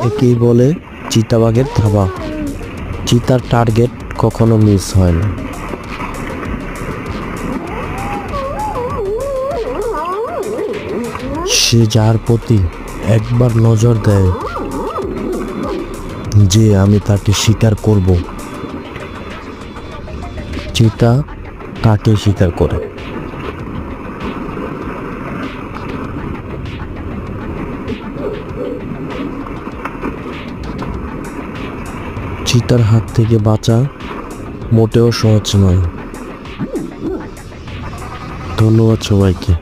একেই বলে চিতাবাঘের থাবা। চিতার টার্গেট কখনো মিস হয় না। সে যার প্রতি একবার নজর দেয় যে আমি তাকে শিকার করব, চিতা তাকে শিকার করে। চিতার হাত থেকে বাঁচা মোটেও সহজ নয়। ধন্যবাদ সবাইকে।